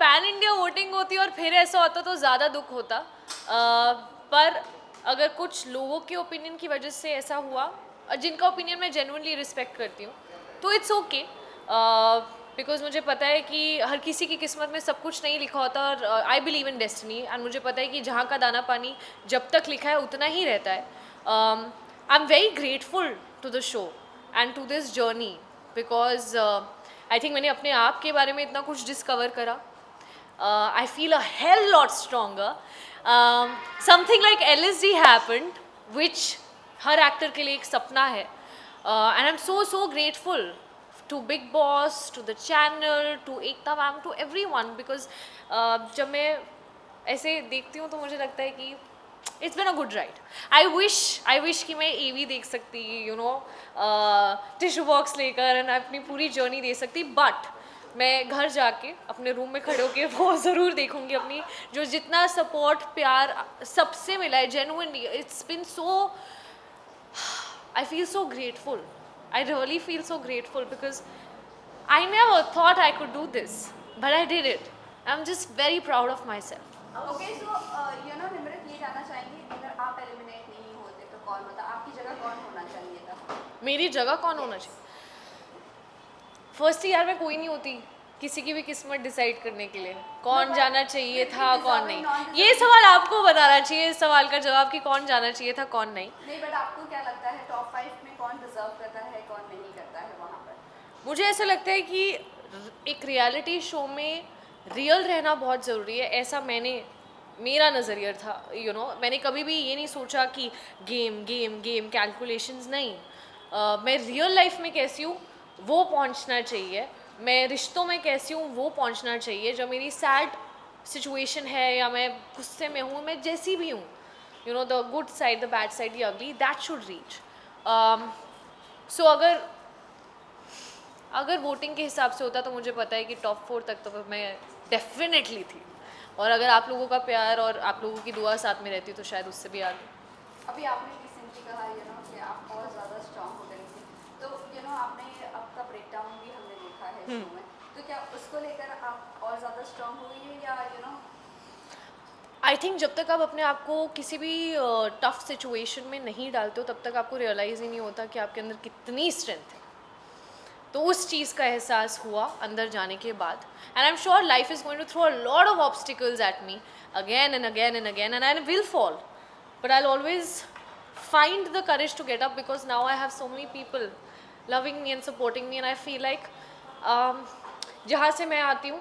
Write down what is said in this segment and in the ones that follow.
Pan India voting होती और फिर ऐसा होता तो ज़्यादा दुख होता, पर अगर कुछ लोगों के ओपिनियन की वजह से ऐसा हुआ, और जिनका ओपिनियन मैं जेन्युइनली रिस्पेक्ट करती हूँ, तो इट्स ओके, बिकॉज मुझे पता है कि हर किसी की किस्मत में सब कुछ नहीं लिखा होता, और I believe in destiny, and मुझे पता है कि जहाँ का दाना पानी जब तक लिखा है उतना ही रहता है. I am very grateful to the show and to this journey, because I think मैंने अपने आप के बारे में इतना कुछ डिस्कवर करा. I feel a hell lot stronger. Something like LSD happened, which her actor के लिए एक सपना है. And I'm so grateful to Big Boss, to the channel, to Ekta ma'am, to everyone, because जब मैं ऐसे देखती हूँ तो मुझे लगता है कि it's been a good ride. I wish कि मैं AV देख सकती, यू नो, टिश्यू बॉक्स लेकर, एंड अपनी पूरी जर्नी दे सकती, बट मैं घर जाके अपने रूम में खड़े होकर वो ज़रूर देखूंगी. अपनी जो जितना सपोर्ट प्यार सबसे मिला है genuinely, it's been so, I feel so grateful. I really feel so grateful because I never thought I could do this, but I did it. I am just very proud of my self. Okay, so you know Nimrat, ये जानना चाहेंगे, अगर आप eliminate नहीं होते तो कौन होता, आपकी जगह कौन होना चाहिए था? मेरी जगह कौन होना चाहिए? फर्स्ट ईयर में कोई नहीं होती किसी की भी किस्मत डिसाइड करने के लिए कौन जाना चाहिए था कौन नहीं. ये सवाल आपको बताना चाहिए, इस सवाल का जवाब कि कौन जाना चाहिए था कौन नहीं. नहीं, बट आपको क्या लगता है टॉप 5 में कौन डिजर्व करता है, कौन नहीं करता है वहाँ पर? मुझे ऐसा लगता है कि एक रियलिटी शो में रियल रहना बहुत ज़रूरी है. ऐसा मेरा नज़रिया था, यू नो. मैंने कभी भी ये नहीं सोचा कि गेम गेम गेम कैलकुलेशंस नहीं. मैं रियल लाइफ में कैसी हूँ वो पहुँचना चाहिए, मैं रिश्तों में कैसी हूँ वो पहुँचना चाहिए. जो मेरी सैड सिचुएशन है या मैं गुस्से में हूँ, मैं जैसी भी हूँ, you know, the good side, the bad side, the ugly, that should reach. So अगर वोटिंग के हिसाब से होता तो मुझे पता है कि टॉप 4 तक तो मैं डेफिनेटली थी, और अगर आप लोगों का प्यार और आप लोगों की दुआ साथ में रहती तो शायद उससे भी आगे. अभी आपने रिसेंटली कहा, यू नो, कि आप बहुत ज़्यादा स्ट्रांग हो गई थी, तो यू नो आपने आपका ब्रेकडाउन भी हमने देखा है शो में, तो क्या उसको लेकर आप और ज़्यादा स्ट्रांग हो गई है, या यू नो? आई थिंक जब तक आप अपने आप को किसी भी टफ सिचुएशन में नहीं डालते हो तब तक आपको रियलाइज़ ही नहीं होता कि आपके अंदर कितनी स्ट्रेंथ है. तो उस चीज़ का एहसास हुआ अंदर जाने के बाद. And I am sure life is going to throw a lot of obstacles at me again and again and again, and I will fall, but I will always find the courage to get up, because now I have so many people loving me and supporting me, and I feel like जहाँ से मैं आती हूँ,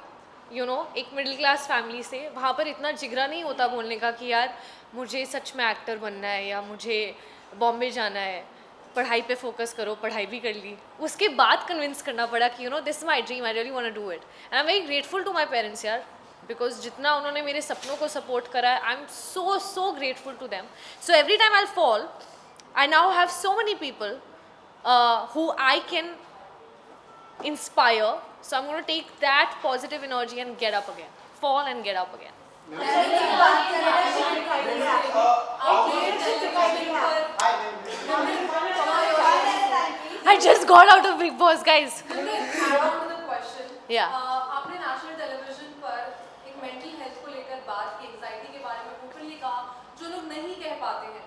you no, एक middle class family से, वहाँ पर इतना जिगरा नहीं होता बोलने का कि यार मुझे सच में एक्टर बनना है या मुझे बॉम्बे जाना है, पढ़ाई पे फोकस करो. पढ़ाई भी कर ली, उसके बाद कन्विंस करना पड़ा कि you know this my dream, I really want to do it. And I am very grateful to my parents यार, बिकॉज जितना उन्होंने मेरे सपनों को सपोर्ट करा है, I am so grateful to them. So every time I fall, I now have so many people who I can inspire, so I'm going to take that positive energy and get up again, fall and get up again. I just got out of Big Boss, guys. Yeah. आपने national television पर एक mental health को लेकर बात की, anxiety के बारे में ओपनली कहा, जो लोग नहीं कह पाते हैं.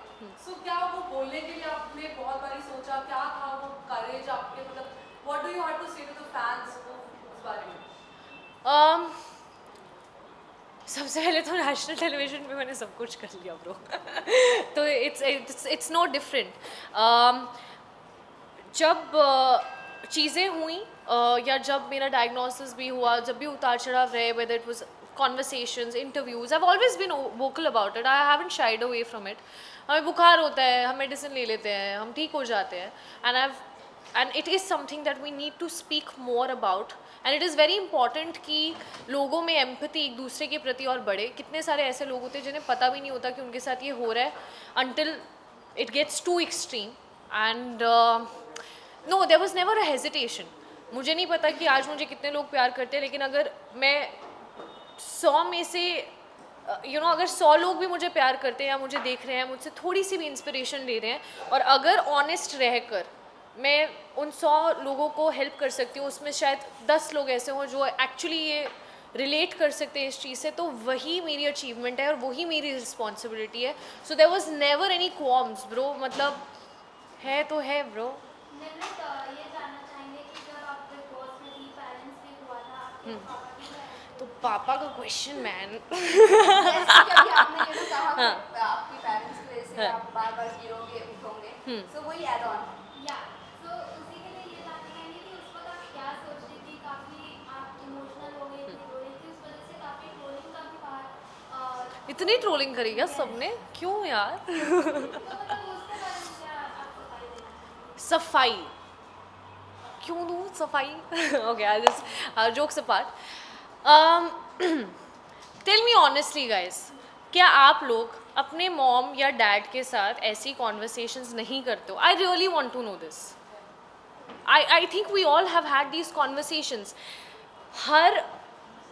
सो क्या वो बोलने के लिए आपने बहुत बारी सोचा, क्या था वो करेज आपके, मतलब what do you have to say to the fans उस बारे में? सबसे पहले तो नेशनल टेलीविजन पे मैंने सब कुछ कर लिया ब्रो. तो इट्स नो डिफरेंट. जब चीज़ें हुई या जब मेरा डायग्नोसिस भी हुआ, जब भी उतार चढ़ाव रहे, whether it was conversations, interviews, I have always been vocal about it. I haven't shied away from it. हमें बुखार होता है, हम मेडिसिन ले लेते हैं, हम ठीक हो जाते हैं, and it is something that we need to speak more about. And it is very important कि लोगों में एम्पैथी एक दूसरे के प्रति और बढ़े. कितने सारे ऐसे लोग होते हैं जिन्हें पता भी नहीं होता कि उनके साथ ये हो रहा है, until it gets too extreme. And no, there was never a hesitation. मुझे नहीं पता कि आज मुझे कितने लोग प्यार करते हैं, लेकिन अगर मैं 100 में से यू नो अगर 100 लोग भी मुझे प्यार करते हैं या मुझे देख रहे हैं, मुझसे थोड़ी सी भी इंस्पिरेशन ले रहे हैं, और अगर ऑनेस्ट रहकर मैं उन 100 लोगों को हेल्प कर सकती हूँ, उसमें शायद 10 लोग ऐसे हों जो एक्चुअली ये रिलेट कर सकते हैं इस चीज़ से, तो वही मेरी अचीवमेंट है और वही मेरी रिस्पॉन्सिबिलिटी है. So there was never any qualms bro, मतलब है तो है ब्रो. निमृत, ये जानना चाहेंगे कि जब आप बिग बॉस में थी, पेरेंट्स डे हुआ था, आपके पापा की तो पापा का क्वेश्चन मैन. जैसे कि अभी आपने कहा हाँ. कि आपकी पेरेंट्स की वजह से हाँ. आप बार-बार गिरोगे उठोगे, सो वही ऐड ऑन. या तो उसी के लिए ये जानना चाहेंगे कि उस वक्त आप क्या सोच रही थी, काफ़ी आप इमोशनल हो गई थी, रो रही थी, उस वजह से काफ़ी ट्रोलिंग का भी बाहर इतनी ट्रोलिंग करी क्या सबने, क्यों यार? तो मतलब उसके बारे में क्या आप सफाई देना चाहेंगे? सफाई क्यों दूँ सफाई? Okay, I just jokes apart. Tell me honestly guys, क्या आप लोग अपने मॉम या डैड के साथ ऐसी कॉन्वर्सेशंस नहीं करते हो? I really want to know this. I think we all have had these conversations. हर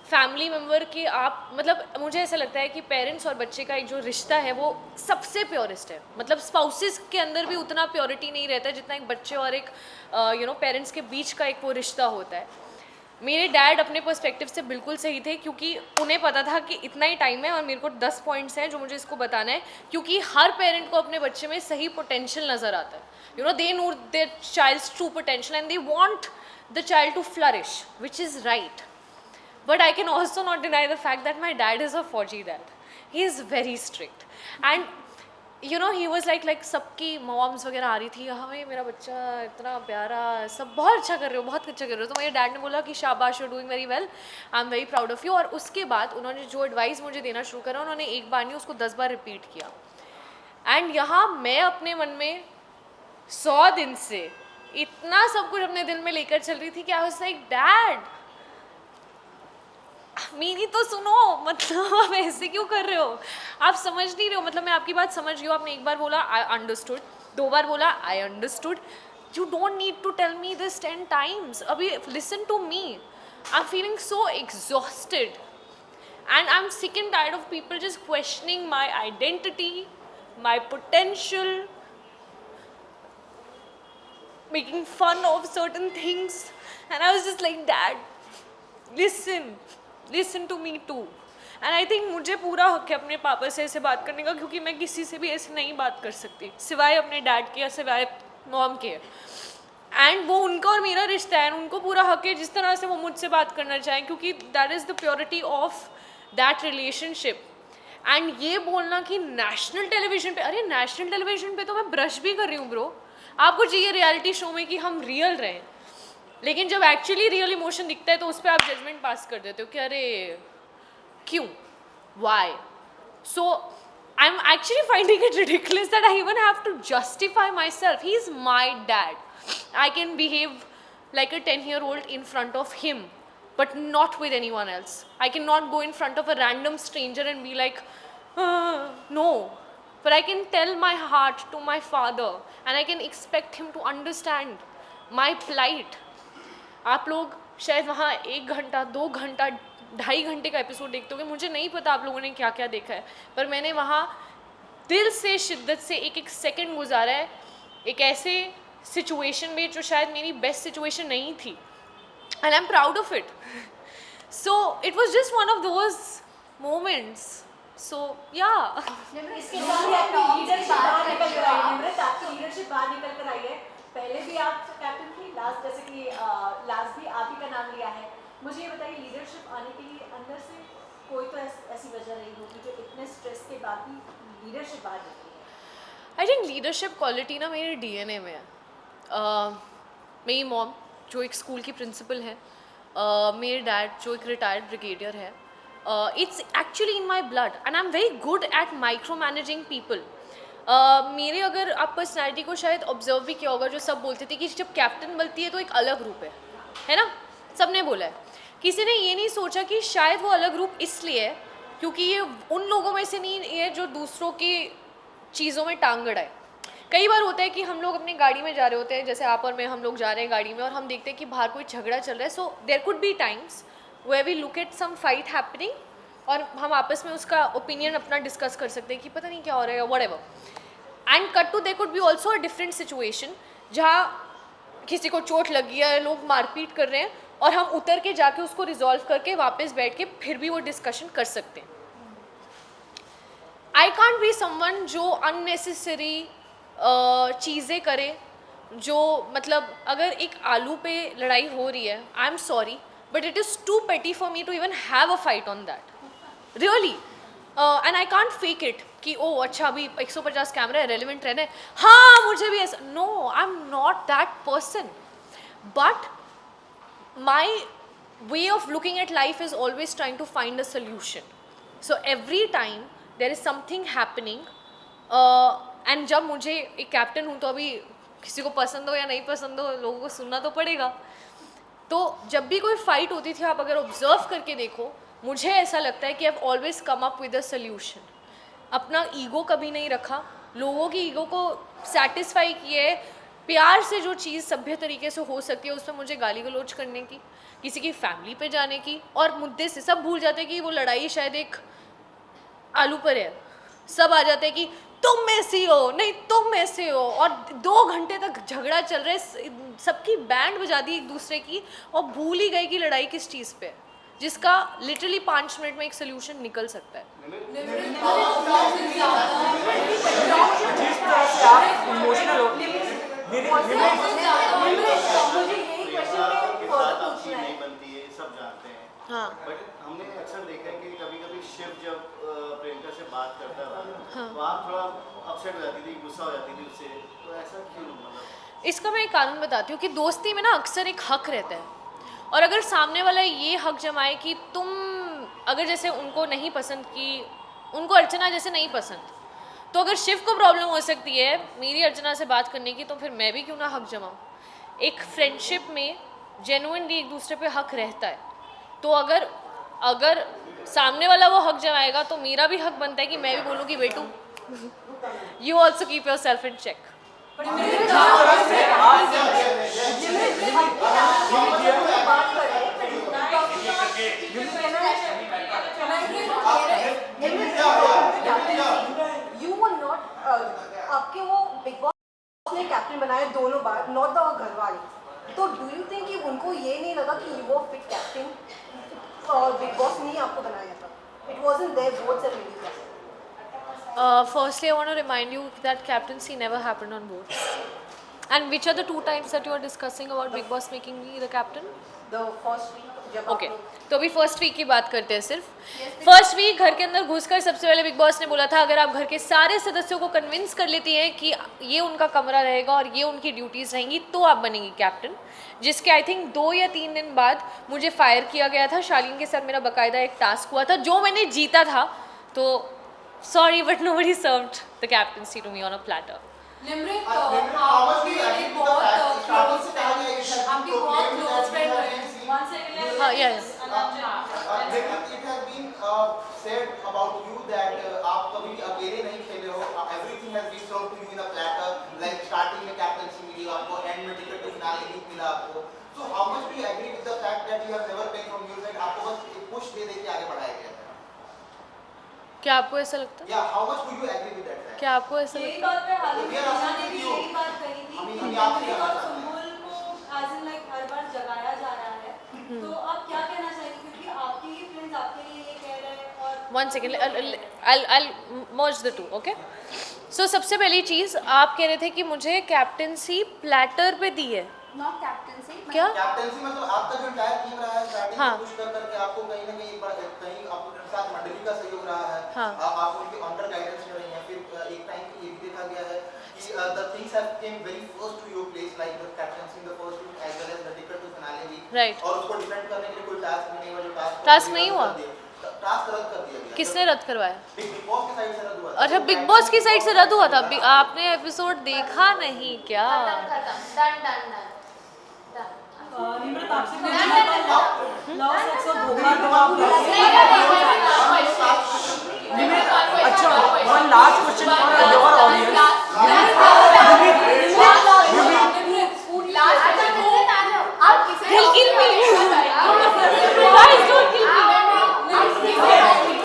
फैमिली मेम्बर के आप मतलब मुझे ऐसा लगता है कि पेरेंट्स और बच्चे का एक जो रिश्ता है वो सबसे प्योरेस्ट है. मतलब स्पाउसेस के अंदर भी उतना प्योरिटी नहीं रहता है जितना एक बच्चे और एक पेरेंट्स के बीच का एक वो रिश्ता होता है. मेरे डैड अपने पर्सपेक्टिव से बिल्कुल सही थे, क्योंकि उन्हें पता था कि इतना ही टाइम है और मेरे को 10 पॉइंट्स हैं जो मुझे इसको बताना है, क्योंकि हर पेरेंट को अपने बच्चे में सही पोटेंशियल नज़र आता है. They know their child's true potential and they want the child to flourish, which is right. But I can also not deny the fact that my dad is a Fauji dad. He is very strict. And he was like सबकी moms वगैरह आ रही थी, हाँ मेरा बच्चा इतना प्यारा, सब बहुत अच्छा कर रहे हो, बहुत अच्छा कर रहे हो. तो मेरे डैड ने बोला कि शाबाश, you doing very well, I am very proud of you. और उसके बाद उन्होंने जो एडवाइस मुझे देना शुरू करा, उन्होंने एक बार नहीं उसको 10 बार रिपीट किया. एंड यहाँ मैं अपने मन में 100 दिन से इतना सब कुछ अपने दिल में लेकर चल रही थी कि आई वाज लाइक, डैड मेरी तो सुनो, मतलब आप ऐसे क्यों कर रहे हो? आप समझ नहीं रहे हो. मतलब मैं आपकी बात समझ रही हूँ. आपने एक बार बोला आई अंडरस्टूड, 2 बार बोला I understood. You don't need to tell me this 10 times. अभी listen to me. I am feeling so exhausted and I am sick and tired of people just questioning my identity, my potential, making fun of certain things. And I was just like, Dad, listen to me too. And I think मुझे पूरा हक है अपने पापा से ऐसे बात करने का, क्योंकि मैं किसी से भी ऐसे नहीं बात कर सकती सिवाय अपने डैड के या सिवाय मॉम के. एंड वो उनका और मेरा रिश्ता है, उनको पूरा हक है जिस तरह से वो मुझसे बात करना चाहें, क्योंकि that is the purity of that relationship. And ये बोलना कि नेशनल टेलीविजन पे, अरे नेशनल टेलीविजन पे तो मैं ब्रश भी कर रही हूँ ब्रो. आपको चाहिए रियलिटी शो में कि हम रियल रहें, लेकिन जब एक्चुअली रियल इमोशन दिखता है तो उस पर आप जजमेंट पास कर देते हो कि अरे क्यों, why. So I am actually finding it ridiculous that I even have to justify myself. He is my dad. I can behave like a 10-year-old in front of him, but not with anyone else. I cannot go in front of a random stranger and be like, no. But I can tell my heart to my father and I can expect him to understand my plight. आप लोग शायद वहाँ 1 घंटा 2 घंटा 2.5 घंटे का episode देखते होंगे. मुझे नहीं पता आप लोगों ने क्या क्या देखा है, पर मैंने वहाँ दिल से शिद्दत से एक एक सेकंड गुजारा है, एक ऐसे सिचुएशन में जो शायद मेरी बेस्ट सिचुएशन नहीं थी. And I am proud of it. So it was just one of those moments. So या इसके साथ ही आपकी लीडरशिप बाहर निकल कर आई है. निमृत, आपकी लीडरशिप बाहर निकल कर आई है. पहले भी आप कैप्टन थी, लास्ट जैसे कि लास्ट भी आप ही का नाम लिया है. मुझे ये बताइए, लीडरशिप आने के लिए अंदर से कोई तो ऐसी वजह रही होगी जो इतने स्ट्रेस के बाद भी लीडरशिप बाहर निकली है. आई थिंक लीडरशिप क्वालिटी ना मेरे DNA में है. मेरी मॉम जो एक स्कूल की प्रिंसिपल है, मेरे डैड जो एक रिटायर्ड ब्रिगेडियर है. It's actually in my blood and I am very good at micro managing people. मेरे अगर आप पर्सनैलिटी को शायद ऑब्जर्व भी किया होगा, जो सब बोलते थे कि जब कैप्टन बनती है तो एक अलग रूप है ना. सब ने बोला है. किसी ने ये नहीं सोचा कि शायद वो अलग रूप इसलिए है क्योंकि ये उन लोगों में से नहीं है जो दूसरों की चीज़ों में टांग अड़ाए. कई बार होता है कि हम लोग अपनी गाड़ी में जा रहे होते हैं, जैसे आप और मैं, हम लोग जा रहे हैं गाड़ी में और हम देखते हैं कि बाहर कोई झगड़ा चल रहा है. So there could be times where we look at some fight happening और हम आपस में उसका ओपिनियन अपना डिस्कस कर सकते हैं कि पता नहीं क्या हो रहा है, whatever. And cut to there could be also a different situation जहाँ किसी को चोट लगी है, लोग मारपीट कर रहे हैं, और हम उतर के जाके उसको रिजॉल्व करके वापस बैठ के फिर भी वो डिस्कशन कर सकते हैं. आई कांट बी समवन जो अननेसेसरी चीज़ें करे, जो मतलब अगर एक आलू पे लड़ाई हो रही है, I am sorry but it is too petty for me to even have a fight on that, really. And I can't fake it कि ओ अच्छा अभी 150 कैमरा है, रेलिवेंट रहने, हाँ मुझे भी ऐसा. No, I am not that person. But my way of looking at life is always trying to find a solution. So every time there is something happening, and जब मुझे एक कैप्टन हूँ तो अभी किसी को पसंद हो या नहीं पसंद हो, लोगों को सुनना तो पड़ेगा. तो जब भी कोई फाइट होती थी, आप अगर ऑब्जर्व करके देखो, मुझे ऐसा लगता है कि आई have always come up with a solution. अपना ईगो कभी नहीं रखा, लोगों की ईगो को सेटिस्फाई किए, प्यार से जो चीज़ सभ्य तरीके से हो सकती है उसमें मुझे गाली गलौज करने की, किसी की फैमिली पे जाने की, और मुद्दे से सब भूल जाते कि वो लड़ाई शायद एक आलू पर है. सब आ जाते हैं कि तुम ऐसी हो, नहीं तुम ऐसे हो, और 2 घंटे तक झगड़ा चल रहा है, सबकी बैंड बजा दी एक दूसरे की, और भूल ही गए कि लड़ाई किस चीज़ पे है, जिसका लिटरली 5 मिनट में एक सोल्यूशन निकल सकता है. नहीं बनती है, सब जानते हैं. हाँ. बट हमने अक्सर देखा है कि कभी-कभी शिव जब प्रियंका से बात करता था, हाँ. तो आप थोड़ा अपसेट हो जाती थी, गुस्सा हो जाती थी उससे, तो ऐसा क्यों? मतलब इसका मैं एक कारण बताती हूँ कि दोस्ती में ना अक्सर एक हक रहता है, और अगर सामने वाला ये हक जमाए कि तुम अगर जैसे उनको नहीं पसंद, कि उनको अर्चना जैसे नहीं पसंद, तो अगर शिव को प्रॉब्लम हो सकती है मेरी अर्चना से बात करने की, तो फिर मैं भी क्यों ना हक जमाऊँ. एक फ्रेंडशिप में जेन्युइनली एक दूसरे पे हक रहता है, तो अगर सामने वाला वो हक जमाएगा तो मेरा भी हक बनता है कि मैं भी बोलूँ कि बेटू you also keep yourself in check. आपके वो बिग बॉस ने कैप्टन बनाए दोनों बार, नॉट द घर वाले. तो डू यू थिंक कि उनको ये नहीं लगा कि वो फिट कैप्टन और बिग बॉस ने ही आपको बनाया था? It wasn't there votes and release. Firstly, I want to remind you that captaincy never happened on votes. And which are the 2 times that you are discussing about Big Boss making me the captain? The first week जब okay, तो अभी first week की बात करते हैं. सिर्फ first week घर के अंदर घुसकर सबसे पहले बिग बॉस ने बोला था, अगर आप घर के सारे सदस्यों को कन्विंस कर लेती हैं कि ये उनका कमरा रहेगा और ये उनकी ड्यूटीज़ रहेंगी, तो आप बनेंगी कैप्टन. जिसके आई थिंक 2 या 3 दिन बाद मुझे फायर किया गया था. शालीन के साथ मेरा बाकायदा एक टास्क हुआ था जो मैंने जीता था. तो sorry but nobody served the captaincy to me on a platter. Nimrit, आप मेरे बहुत क्लोज फ्रेंड रहे. One second. Yes. It has been said about you that आप कभी भी अकेले नहीं खेले हो. Everything has been served to you in a platter. Like starting में कैप्टनसी मिली आपको, एंड में टिकट टू फिनाले नहीं मिला आपको. So how much do you agree with the fact that you have never been from your side? आपको बस एक push दे के आगे बढ़ाया गया था. क्या आपको ऐसा लगता है? Yeah, how much do you agree with that fact? क्या आपको ऐसा यही लगता है? बात पे हाल We are में asking ने भी you. यही बात कही थी हम कि आपसे निमृत जानना और चाहते हैं. सुम्बुल को as in like हर बार जगाया जा रहा है. तो आप क्या कहना चाहेंगे, क्योंकि आपके ही फ्रेंड्स आपके लिए ये कह रहे हैं. और 1 second, I'll merge the two, okay? So सबसे पहली चीज़ आप कह रहे थे कि मुझे कैप्टनसी प्लेटर पे दी है. Not captaincy. क्या? कैप्टनसी मतलब आपका जो एंटायर टीम रहा है, स्टार्टिंग हाँ. से पुश कर करके आपको कहीं ना कहीं आपके साथ मंडली का सहयोग रहा है. हाँ. आप उनके अंडर गाइडेंस कर रही हैं. फिर एक टाइम पे ये भी देखा गया है कि the things have came very first to your place, like the captaincy in the first week as well as the ticket to finale week. Right. और उसको डिफेंड करने के लिए कोई टास्क भी नहीं हुआ. जो टास्क नहीं हुआ? टास्क रद्द कर दिया गया. किसने रद्द करवाया? बिग बॉस की साइड से रद्द हुआ. अच्छा, बिग बॉस की साइड से रद्द हुआ था. आपने एपिसोड देखा नहीं क्या? निमृत आपसे Done. लॉ सेक्स और भोगा